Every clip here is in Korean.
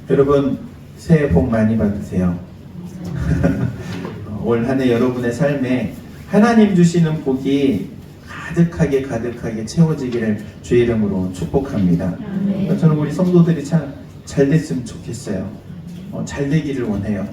여러분 새해 복 많이 받으세요. 올 한 해 여러분의 삶에 하나님 주시는 복이 가득하게 채워지기를 주의 이름으로 축복합니다. 저는 우리 성도들이 참 잘 됐으면 좋겠어요. 잘 되기를 원해요.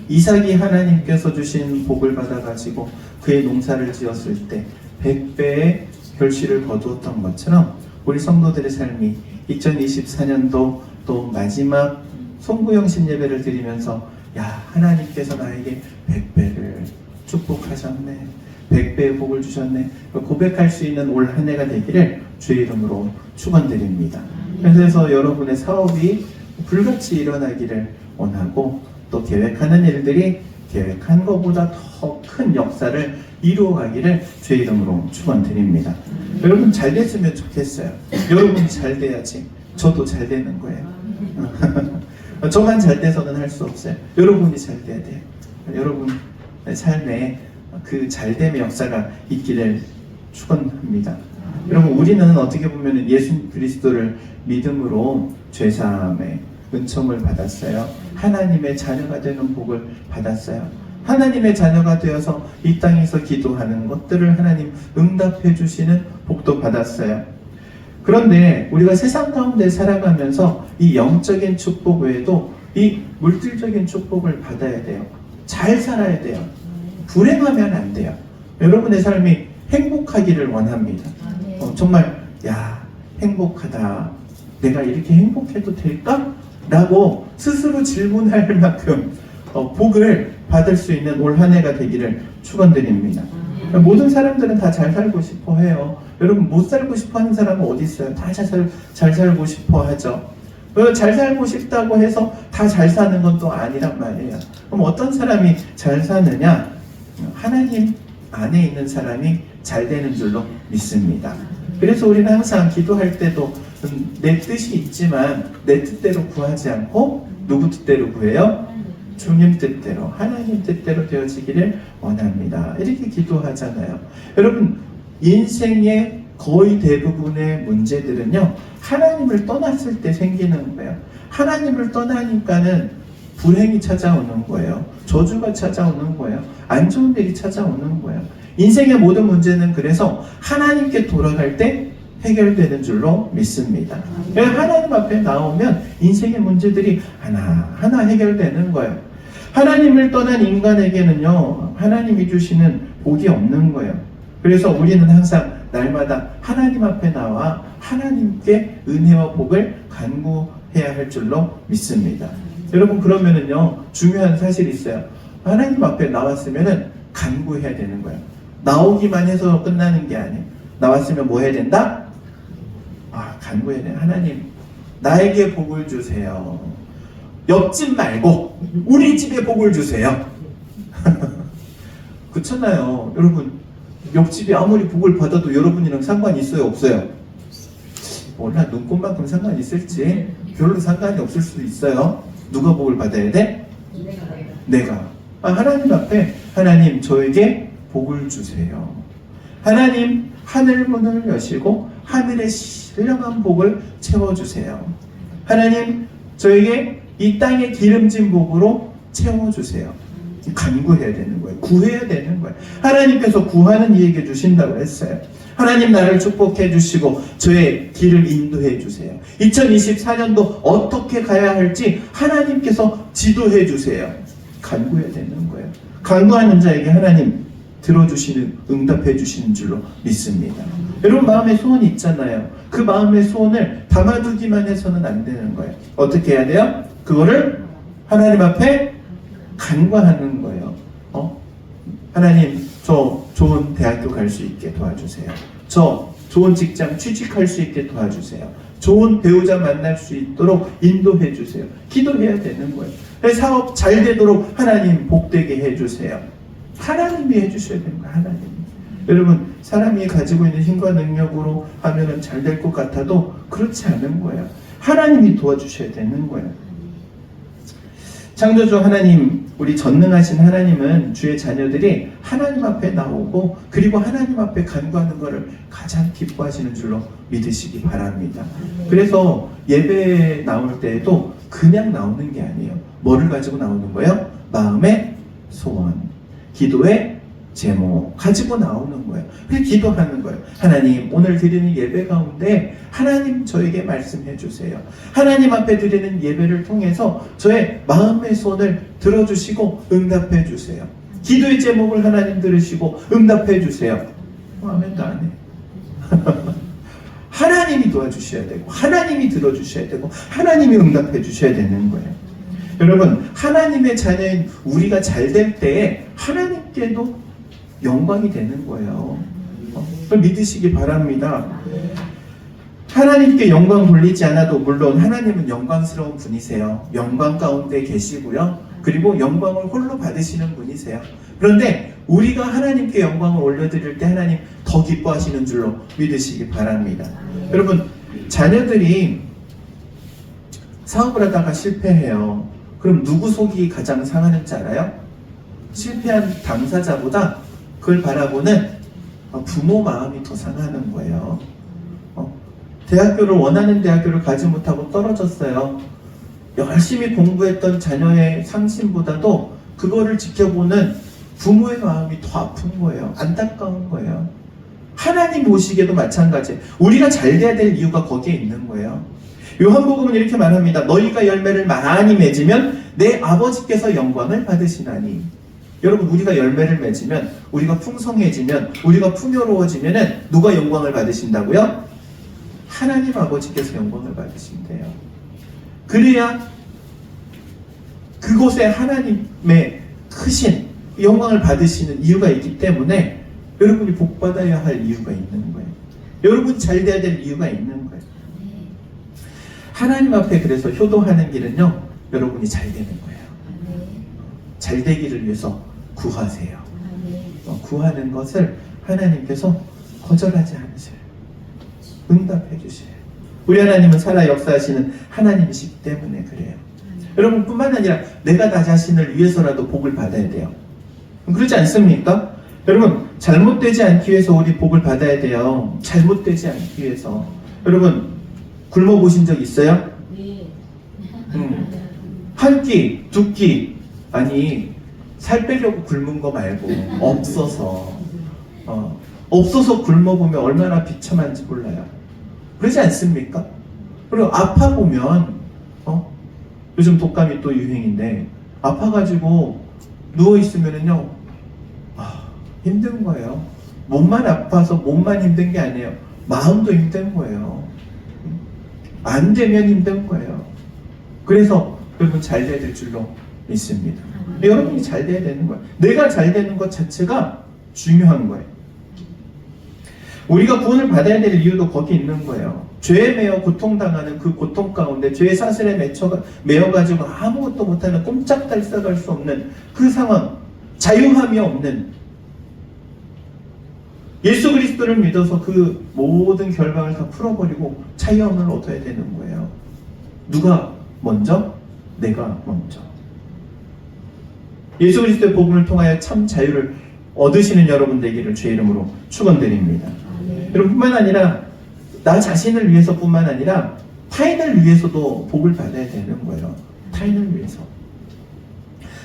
이삭이 하나님께서 주신 복을 받아가지고 그의 농사를 지었을 때 100배의 결실을 거두었던 것처럼 우리 성도들의 삶이 2024년도 또 마지막 송구영신 예배를 드리면서 야, 하나님께서 나에게 100배를 축복하셨네, 100배의 복을 주셨네, 고백할 수 있는 올 한 해가 되기를 주의 이름으로 축원드립니다. 그래서 여러분의 사업이 불같이 일어나기를 원하고, 또 계획하는 일들이 계획한 것보다 더 큰 역사를 이루어가기를 주의 이름으로 축원드립니다. 여러분 잘 됐으면 좋겠어요. 여러분이 잘 돼야지 저도 잘 되는 거예요. 저만 잘 돼서는 할 수 없어요. 여러분이 잘 돼야 돼요. 여러분의 삶에 그 잘됨의 역사가 있기를 축원합니다. 여러분 우리는 어떻게 보면 예수 그리스도를 믿음으로 죄사함의 은총을 받았어요. 하나님의 자녀가 되는 복을 받았어요. 하나님의 자녀가 되어서 이 땅에서 기도하는 것들을 하나님 응답해 주시는 복도 받았어요. 그런데 우리가 세상 가운데 살아가면서 이 영적인 축복 외에도 이 물질적인 축복을 받아야 돼요. 잘 살아야 돼요. 불행하면 안 돼요. 여러분의 삶이 행복하기를 원합니다. 정말 야, 행복하다, 내가 이렇게 행복해도 될까? 라고 스스로 질문할 만큼 복을 받을 수 있는 올 한 해가 되기를 축원드립니다. 모든 사람들은 다 잘 살고 싶어 해요. 여러분 못 살고 싶어 하는 사람은 어디 있어요? 다 잘 살고 싶어 하죠. 잘 살고 싶다고 해서 다 잘 사는 건 또 아니란 말이에요. 그럼 어떤 사람이 잘 사느냐? 하나님 안에 있는 사람이 잘 되는 줄로 믿습니다. 그래서 우리는 항상 기도할 때도 내 뜻이 있지만 내 뜻대로 구하지 않고 누구 뜻대로 구해요? 주님 뜻대로, 하나님 뜻대로 되어지기를 원합니다. 이렇게 기도하잖아요. 여러분 인생의 거의 대부분의 문제들은요, 하나님을 떠났을 때 생기는 거예요. 하나님을 떠나니까는 불행이 찾아오는 거예요. 저주가 찾아오는 거예요. 안 좋은 일이 찾아오는 거예요. 인생의 모든 문제는 그래서 하나님께 돌아갈 때 해결되는 줄로 믿습니다. 하나님 앞에 나오면 인생의 문제들이 하나하나 해결되는 거예요. 하나님을 떠난 인간에게는요, 하나님이 주시는 복이 없는 거예요. 그래서 우리는 항상 날마다 하나님 앞에 나와 하나님께 은혜와 복을 간구해야 할 줄로 믿습니다. 여러분 그러면은요, 중요한 사실이 있어요. 하나님 앞에 나왔으면은 간구해야 되는 거예요. 나오기만 해서 끝나는 게 아니에요. 나왔으면 뭐 해야 된다? 간구해야 돼. 하나님 나에게 복을 주세요. 옆집 말고 우리 집에 복을 주세요. 그렇잖아요. 여러분 옆집이 아무리 복을 받아도 여러분이랑 상관이 있어요, 없어요? 몰라, 눈꽃만큼 상관이 있을지 별로 상관이 없을 수도 있어요. 누가 복을 받아야 돼? 내가. 하나님 앞에 하나님 저에게 복을 주세요. 하나님 하늘 문을 여시고 하늘의 신령한 복을 채워주세요. 하나님 저에게 이 땅의 기름진 복으로 채워주세요. 간구해야 되는 거예요. 구해야 되는 거예요. 하나님께서 구하는 이에게 주신다고 했어요. 하나님 나를 축복해 주시고 저의 길을 인도해 주세요. 2024년도 어떻게 가야 할지 하나님께서 지도해 주세요. 간구해야 되는 거예요. 간구하는 자에게 하나님 들어주시는, 응답해 주시는 줄로 믿습니다. 여러분 마음에 소원이 있잖아요. 그 마음의 소원을 담아두기만 해서는 안 되는 거예요. 어떻게 해야 돼요? 그거를 하나님 앞에 간구하는 거예요. 하나님 저 좋은 대학교 갈 수 있게 도와주세요. 저 좋은 직장 취직할 수 있게 도와주세요. 좋은 배우자 만날 수 있도록 인도해 주세요. 기도해야 되는 거예요. 사업 잘 되도록 하나님 복되게 해주세요. 하나님이 해주셔야 되는 거예요. 하나님. 여러분 사람이 가지고 있는 힘과 능력으로 하면은 잘 될 것 같아도 그렇지 않은 거예요. 하나님이 도와주셔야 되는 거예요. 창조주 하나님, 우리 전능하신 하나님은 주의 자녀들이 하나님 앞에 나오고 그리고 하나님 앞에 간구하는 것을 가장 기뻐하시는 줄로 믿으시기 바랍니다. 그래서 예배에 나올 때에도 그냥 나오는 게 아니에요. 뭐를 가지고 나오는 거예요? 마음의 소원, 기도의 제목 가지고 나오는 거예요. 그래서 기도하는 거예요. 하나님, 오늘 드리는 예배 가운데 하나님 저에게 말씀해 주세요. 하나님 앞에 드리는 예배를 통해서 저의 마음의 소원을 들어주시고 응답해 주세요. 기도의 제목을 하나님 들으시고 응답해 주세요. 아멘도 안 해. 하나님이 도와주셔야 되고, 하나님이 들어주셔야 되고, 하나님이 응답해 주셔야 되는 거예요. 여러분, 하나님의 자녀인 우리가 잘 될 때에 하나님께도 영광이 되는 거예요. 그걸 믿으시기 바랍니다. 하나님께 영광 돌리지 않아도 물론 하나님은 영광스러운 분이세요. 영광 가운데 계시고요. 그리고 영광을 홀로 받으시는 분이세요. 그런데 우리가 하나님께 영광을 올려드릴 때 하나님 더 기뻐하시는 줄로 믿으시기 바랍니다. 여러분, 자녀들이 사업을 하다가 실패해요. 그럼 누구 속이 가장 상하는지 알아요? 실패한 당사자보다 그걸 바라보는 부모 마음이 더 상하는 거예요. 대학교를 원하는 대학교를 가지 못하고 떨어졌어요. 열심히 공부했던 자녀의 상심보다도 그거를 지켜보는 부모의 마음이 더 아픈 거예요. 안타까운 거예요. 하나님 보시기에도 마찬가지예요. 우리가 잘 돼야 될 이유가 거기에 있는 거예요. 요한복음은 이렇게 말합니다. 너희가 열매를 많이 맺으면 내 아버지께서 영광을 받으시나니. 여러분, 우리가 열매를 맺으면, 우리가 풍성해지면, 우리가 풍요로워지면 누가 영광을 받으신다고요? 하나님 아버지께서 영광을 받으신대요. 그래야 그곳에 하나님의 크신 영광을 받으시는 이유가 있기 때문에 여러분이 복받아야 할 이유가 있는 거예요. 여러분이 잘 돼야 될 이유가 있는 거예요. 하나님 앞에 그래서 효도하는 길은요, 여러분이 잘 되는 거예요. 잘 되기를 위해서 구하세요. 구하는 것을 하나님께서 거절하지 않으세요. 응답해 주세요. 우리 하나님은 살아 역사하시는 하나님이시기 때문에 그래요. 여러분 뿐만 아니라 내가 나 자신을 위해서라도 복을 받아야 돼요. 그렇지 않습니까? 여러분, 잘못되지 않기 위해서 우리 복을 받아야 돼요. 잘못되지 않기 위해서. 여러분, 굶어보신 적 있어요? 네. 한 끼, 두 끼, 아니 살 빼려고 굶은 거 말고 없어서 굶어보면 얼마나 비참한지 몰라요. 그러지 않습니까? 그리고 아파보면 요즘 독감이 또 유행인데 아파가지고 누워있으면은요 힘든 거예요. 몸만 아파서 몸만 힘든 게 아니에요. 마음도 힘든 거예요. 안 되면 힘든 거예요. 그래서 여러분 잘 돼야 될 줄로 믿습니다. 여러분이 잘 돼야 되는 거예요. 내가 잘 되는 것 자체가 중요한 거예요. 우리가 구원을 받아야 될 이유도 거기 있는 거예요. 죄에 매여 고통당하는 그 고통 가운데 죄의 사슬에 매여가지고 아무것도 못하는 꼼짝달싹할 수 없는 그 상황, 자유함이 없는 예수 그리스도를 믿어서 그 모든 결박을 다 풀어버리고 자유함을 얻어야 되는 거예요. 누가 먼저? 내가 먼저. 예수 그리스도의 복음을 통하여 참 자유를 얻으시는 여러분 되기를 주의 이름으로 축원드립니다. 여러분 뿐만 아니라 나 자신을 위해서뿐만 아니라 타인을 위해서도 복을 받아야 되는 거예요. 타인을 위해서.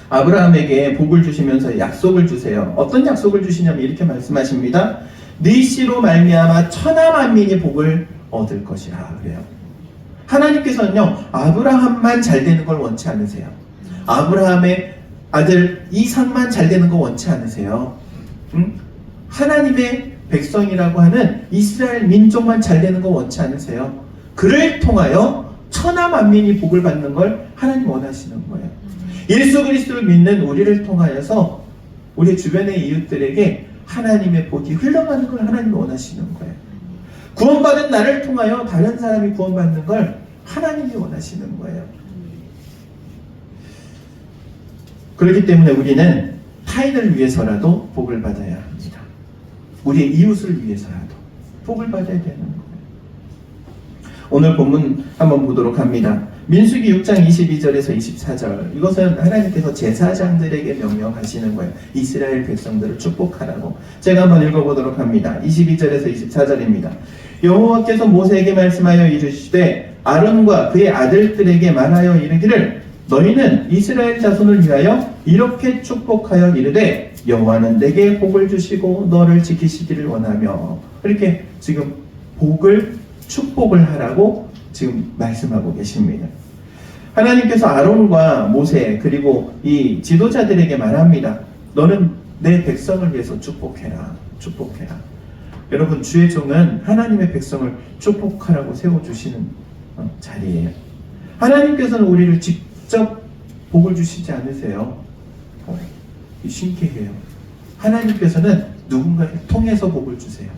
아브라함에게 복을 주시면서 약속을 주세요. 어떤 약속을 주시냐면 이렇게 말씀하십니다. 네 씨로 말미암아 천하 만민이 복을 얻을 것이라 그래요. 하나님께서는요 아브라함만 잘 되는 걸 원치 않으세요. 아브라함의 아들 이삭만 잘 되는 거 원치 않으세요. 하나님의 백성이라고 하는 이스라엘 민족만 잘 되는 거 원치 않으세요. 그를 통하여 천하 만민이 복을 받는 걸 하나님 원하시는 거예요. 예수 그리스도를 믿는 우리를 통하여서 우리 주변의 이웃들에게 하나님의 복이 흘러가는 걸 하나님이 원하시는 거예요. 구원받은 나를 통하여 다른 사람이 구원받는 걸 하나님이 원하시는 거예요. 그렇기 때문에 우리는 타인을 위해서라도 복을 받아야 합니다. 우리의 이웃을 위해서라도 복을 받아야 되는 거예요. 오늘 본문 한번 보도록 합니다. 민수기 6장 22절에서 24절. 이것은 하나님께서 제사장들에게 명령하시는 거예요. 이스라엘 백성들을 축복하라고. 제가 한번 읽어보도록 합니다. 22절에서 24절입니다. 여호와께서 모세에게 말씀하여 이르시되 아론과 그의 아들들에게 말하여 이르기를 너희는 이스라엘 자손을 위하여 이렇게 축복하여 이르되 여호와는 내게 복을 주시고 너를 지키시기를 원하며 이렇게 지금 축복을 하라고 지금 말씀하고 계십니다. 하나님께서 아론과 모세 그리고 이 지도자들에게 말합니다. 너는 내 백성을 위해서 축복해라. 여러분 주의 종은 하나님의 백성을 축복하라고 세워주시는 자리예요. 하나님께서는 우리를 직접 복을 주시지 않으세요. 신기해요. 하나님께서는 누군가를 통해서 복을 주세요.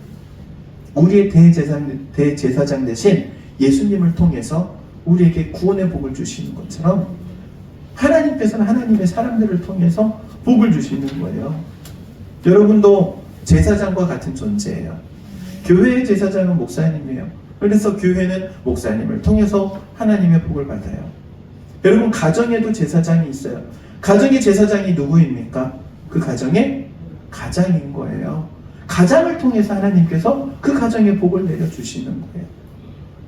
우리의 대제사장 대신 예수님을 통해서 우리에게 구원의 복을 주시는 것처럼 하나님께서는 하나님의 사람들을 통해서 복을 주시는 거예요. 여러분도 제사장과 같은 존재예요. 교회의 제사장은 목사님이에요. 그래서 교회는 목사님을 통해서 하나님의 복을 받아요. 여러분 가정에도 제사장이 있어요. 가정의 제사장이 누구입니까? 그 가정의 가장인 거예요. 가장을 통해서 하나님께서 그 가정에 복을 내려주시는 거예요.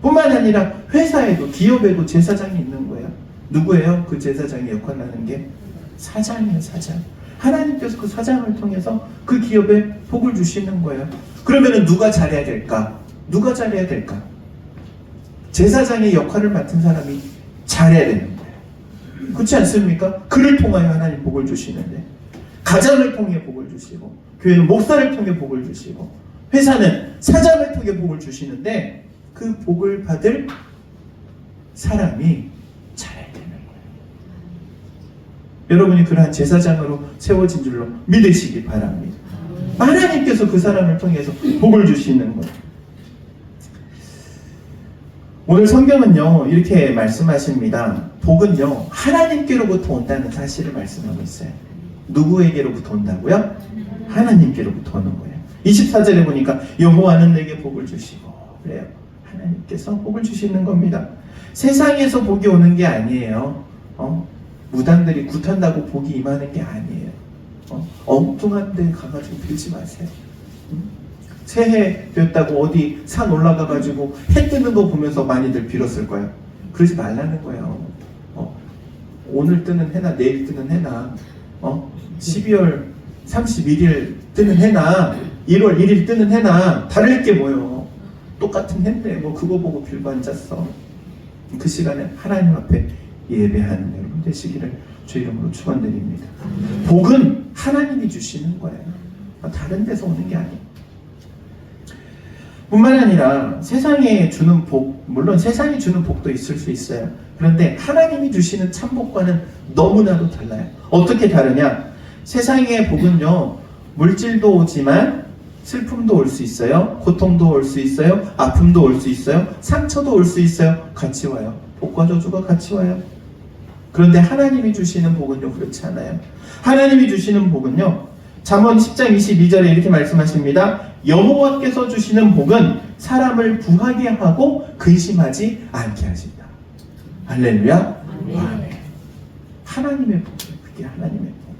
뿐만 아니라 회사에도 기업에도 제사장이 있는 거예요. 누구예요? 그 제사장이 역할하는 게 사장이에요. 사장. 하나님께서 그 사장을 통해서 그 기업에 복을 주시는 거예요. 그러면 누가 잘해야 될까? 제사장의 역할을 맡은 사람이 잘해야 되는 거예요. 그렇지 않습니까? 그를 통하여 하나님 복을 주시는데 가장을 통해 복을 주시고 교회는 목사를 통해 복을 주시고 회사는 사장을 통해 복을 주시는데 그 복을 받을 사람이 잘해야 되는 거예요. 여러분이 그러한 제사장으로 세워진 줄로 믿으시기 바랍니다. 하나님께서 그 사람을 통해서 복을 주시는 거예요. 오늘 성경은요 이렇게 말씀하십니다. 복은요 하나님께로부터 온다는 사실을 말씀하고 있어요. 누구에게로부터 온다고요? 하나님께로부터 오는 거예요. 24절에 보니까 여호와는 내게 복을 주시고 그래요. 하나님께서 복을 주시는 겁니다. 세상에서 복이 오는 게 아니에요. 무당들이 굿한다고 복이 임하는 게 아니에요. 엉뚱한 데 가가지고 빌지 마세요. 새해 됐다고 어디 산 올라가가지고 해 뜨는 거 보면서 많이들 빌었을 거예요. 그러지 말라는 거예요. 오늘 뜨는 해나 내일 뜨는 해나 12월 31일 뜨는 해나 1월 1일 뜨는 해나 다를 게 뭐예요. 똑같은 해인데 뭐 그거 보고 빌고 앉았어. 그 시간에 하나님 앞에 예배하는 여러분 되시기를 주 이름으로 축원드립니다. 복은 하나님이 주시는 거예요. 다른 데서 오는 게 아니에요. 뿐만 아니라 세상에 주는 복, 물론 세상이 주는 복도 있을 수 있어요. 그런데 하나님이 주시는 참복과는 너무나도 달라요. 어떻게 다르냐? 세상의 복은요 물질도 오지만 슬픔도 올 수 있어요. 고통도 올 수 있어요. 아픔도 올 수 있어요. 상처도 올 수 있어요. 같이 와요. 복과 저주가 같이 와요. 그런데 하나님이 주시는 복은요 그렇지 않아요. 하나님이 주시는 복은요 잠언 10장 22절에 이렇게 말씀하십니다. 여호와께서 주시는 복은 사람을 부하게 하고 근심하지 않게 하신다. 할렐루야. 아멘. 하나님의 복이에요. 그게 하나님의 복.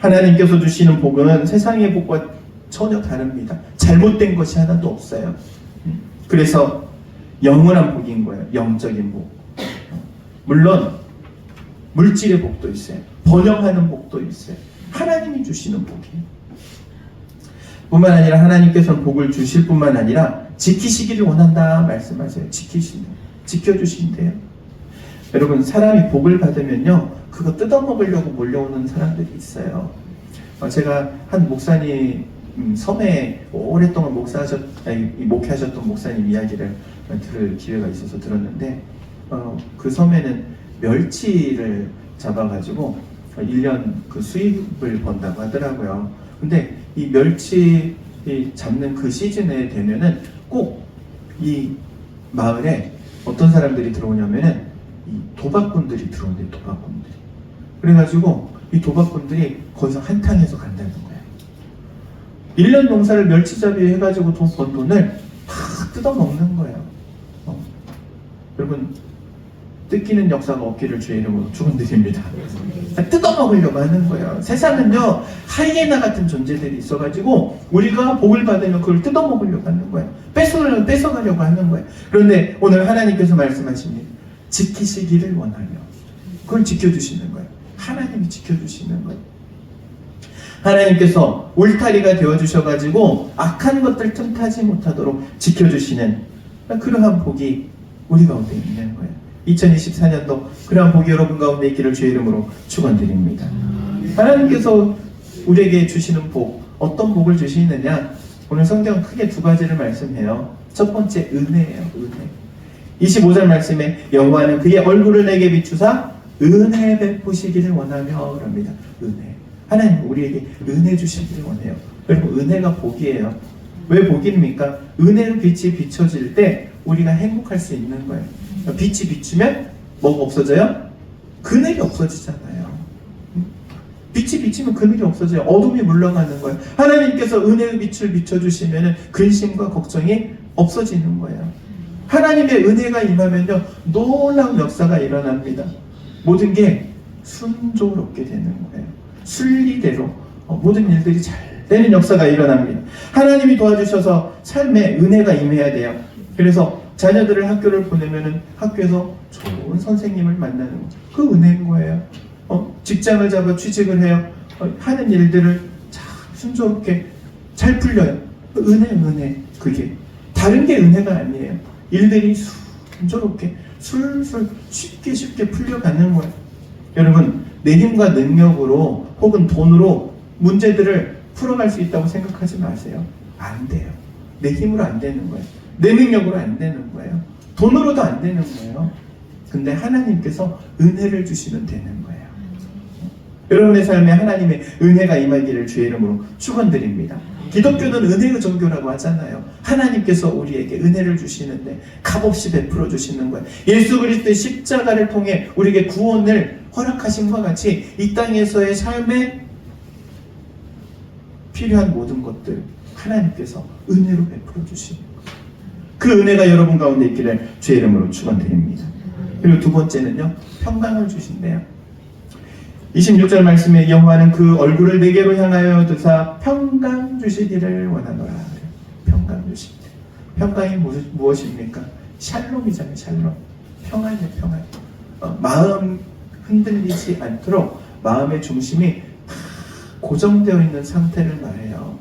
하나님께서 주시는 복은 세상의 복과 전혀 다릅니다. 잘못된 것이 하나도 없어요. 그래서 영원한 복인 거예요. 영적인 복. 물론 물질의 복도 있어요. 번영하는 복도 있어요. 하나님이 주시는 복이에요. 뿐만 아니라 하나님께서는 복을 주실 뿐만 아니라 지키시기를 원한다 말씀하세요. 지켜주신대요. 여러분 사람이 복을 받으면요 그거 뜯어먹으려고 몰려오는 사람들이 있어요. 제가 한 목사님 섬에 오랫동안 목회하셨던 목사님 이야기를 들을 기회가 있어서 들었는데 그 섬에는 멸치를 잡아가지고 1년 그 수입을 번다고 하더라고요. 근데 이 멸치 잡는 그 시즌에 되면은 꼭 이 마을에 어떤 사람들이 들어오냐면은 이 도박꾼들이 들어온대요. 도박꾼들이. 그래가지고 이 도박꾼들이 거기서 한탕해서 간다는 거예요. 1년 농사를 멸치잡이 해가지고 번 돈을 다 뜯어먹는 거예요. 여러분 뜯기는 역사가 없기를 주의 이름으로 축원드립니다. 뜯어먹으려고 하는 거예요. 세상은요 하이에나 같은 존재들이 있어가지고 우리가 복을 받으면 그걸 뜯어먹으려고 하는 거예요. 힘을 뺏어가려고 하는 거예요. 그런데 오늘 하나님께서 말씀하십니다. 지키시기를 원하며 그걸 지켜주시는 거예요. 하나님이 지켜주시는 거예요. 하나님께서 울타리가 되어주셔가지고 악한 것들 틈타지 못하도록 지켜주시는 그러한 복이 우리 가운데 있는 거예요. 2024년도 그러한 복이 여러분 가운데 있기를 주의 이름으로 축원드립니다. 하나님께서 우리에게 주시는 복, 어떤 복을 주시느냐? 오늘 성경 크게 두 가지를 말씀해요. 첫 번째 은혜예요. 은혜. 25절 말씀에 여호와는 그의 얼굴을 내게 비추사 은혜 베푸시기를 원하며 그럽니다. 은혜. 하나님 우리에게 은혜 주시기를 원해요. 여러분 은혜가 복이에요. 왜 복입니까? 은혜로 빛이 비춰질 때 우리가 행복할 수 있는 거예요. 빛이 비추면 뭐가 없어져요? 그늘이 없어지잖아요. 빛이 비치면 그늘이 없어져요. 어둠이 물러가는 거예요. 하나님께서 은혜의 빛을 비춰주시면 근심과 걱정이 없어지는 거예요. 하나님의 은혜가 임하면요 놀라운 역사가 일어납니다. 모든 게 순조롭게 되는 거예요. 순리대로 모든 일들이 잘 되는 역사가 일어납니다. 하나님이 도와주셔서 삶에 은혜가 임해야 돼요. 그래서 자녀들을 학교를 보내면은 학교에서 좋은 선생님을 만나는 거. 그 은혜인 거예요. 직장을 잡아 취직을 해요. 하는 일들을 참 순조롭게 잘 풀려요. 은혜. 그게 다른 게 은혜가 아니에요. 일들이 순조롭게 술술 쉽게 풀려가는 거예요. 여러분 내 힘과 능력으로 혹은 돈으로 문제들을 풀어갈 수 있다고 생각하지 마세요. 안 돼요. 내 힘으로 안 되는 거예요. 내 능력으로 안 되는 거예요. 돈으로도 안 되는 거예요. 근데 하나님께서 은혜를 주시면 되는 거예요. 여러분의 삶에 하나님의 은혜가 임하기를 주의 이름으로 축원드립니다. 기독교는 은혜의 종교라고 하잖아요. 하나님께서 우리에게 은혜를 주시는데 값없이 베풀어 주시는 거예요. 예수 그리스도의 십자가를 통해 우리에게 구원을 허락하신 것 같이 이 땅에서의 삶에 필요한 모든 것들 하나님께서 은혜로 베풀어 주시는 거예요. 그 은혜가 여러분 가운데 있기를 주의 이름으로 축원드립니다. 그리고 두 번째는요, 평강을 주신대요. 26절 말씀에 여호와는 그 얼굴을 내게로 향하여 드사 평강 주시기를 원하노라. 평강 주시기. 평강이 무엇입니까? 샬롬이잖아요. 샬롬. 평안이에요. 평안. 마음 흔들리지 않도록 마음의 중심이 고정되어 있는 상태를 말해요.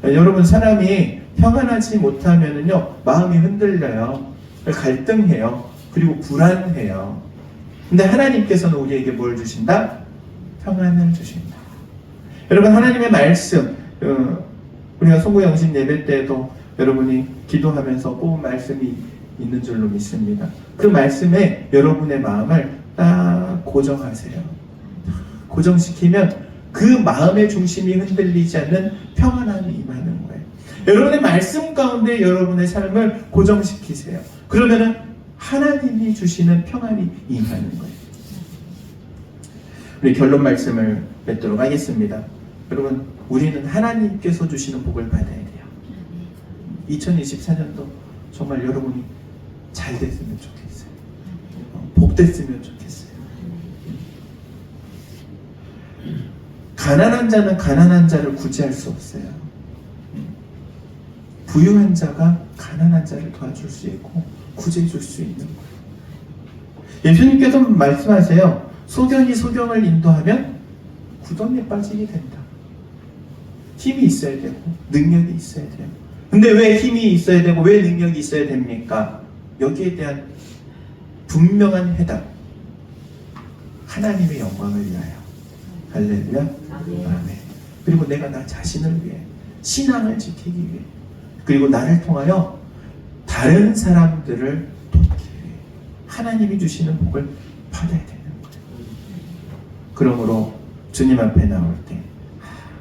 여러분 사람이 평안하지 못하면은요 마음이 흔들려요. 갈등해요. 그리고 불안해요. 근데 하나님께서는 우리에게 뭘 주신다? 평안을 주신다. 여러분 하나님의 말씀 우리가 소구영신 예배 때도 여러분이 기도하면서 뽑은 말씀이 있는 줄로 믿습니다. 그 말씀에 여러분의 마음을 딱 고정하세요. 고정시키면 그 마음의 중심이 흔들리지 않는 평안함이 임하는 거예요. 여러분의 말씀 가운데 여러분의 삶을 고정시키세요. 그러면은 하나님이 주시는 평안이 임하는 거예요. 우리 결론 말씀을 맺도록 하겠습니다. 여러분 우리는 하나님께서 주시는 복을 받아야 돼요. 2024년도 정말 여러분이 잘 됐으면 좋겠어요. 복됐으면 좋겠어요. 가난한 자는 가난한 자를 구제할 수 없어요. 부유한 자가 가난한 자를 도와줄 수 있고 구제해 줄 수 있는 거예요. 예수님께서 말씀하세요. 소경이 소경을 인도하면 구덩이에 빠지게 된다. 힘이 있어야 되고 능력이 있어야 돼요. 근데 왜 힘이 있어야 되고 왜 능력이 있어야 됩니까? 여기에 대한 분명한 해답. 하나님의 영광을 위하여. 할렐루야. 아멘. 그리고 내가 나 자신을 위해 신앙을 지키기 위해 그리고 나를 통하여 다른 사람들을 돕기 위해 하나님이 주시는 복을 받아야 되는 거예요. 그러므로 주님 앞에 나올 때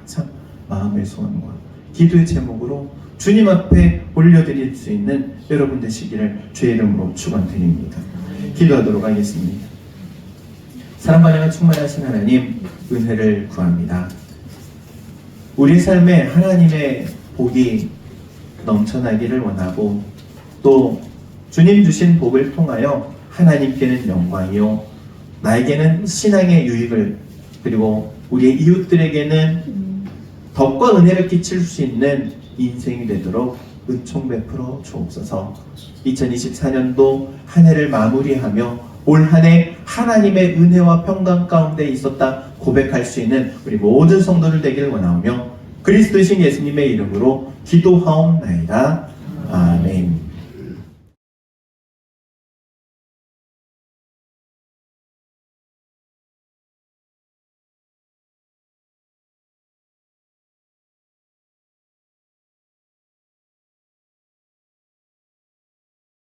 참 마음의 소원과 기도의 제목으로 주님 앞에 올려드릴 수 있는 여러분 되시기를 주의 이름으로 축원드립니다. 기도하도록 하겠습니다. 사랑과 은혜가 충만하신 하나님 은혜를 구합니다. 우리 삶에 하나님의 복이 넘쳐나기를 원하고 또 주님 주신 복을 통하여 하나님께는 영광이요 나에게는 신앙의 유익을 그리고 우리의 이웃들에게는 덕과 은혜를 끼칠 수 있는 인생이 되도록 은총 베풀어 주옵소서. 2024년도 한 해를 마무리하며 올 한 해 하나님의 은혜와 평강 가운데 있었다 고백할 수 있는 우리 모든 성도들 되기를 원하오며 그리스도이신 예수님의 이름으로 기도하옵나이다. 아멘.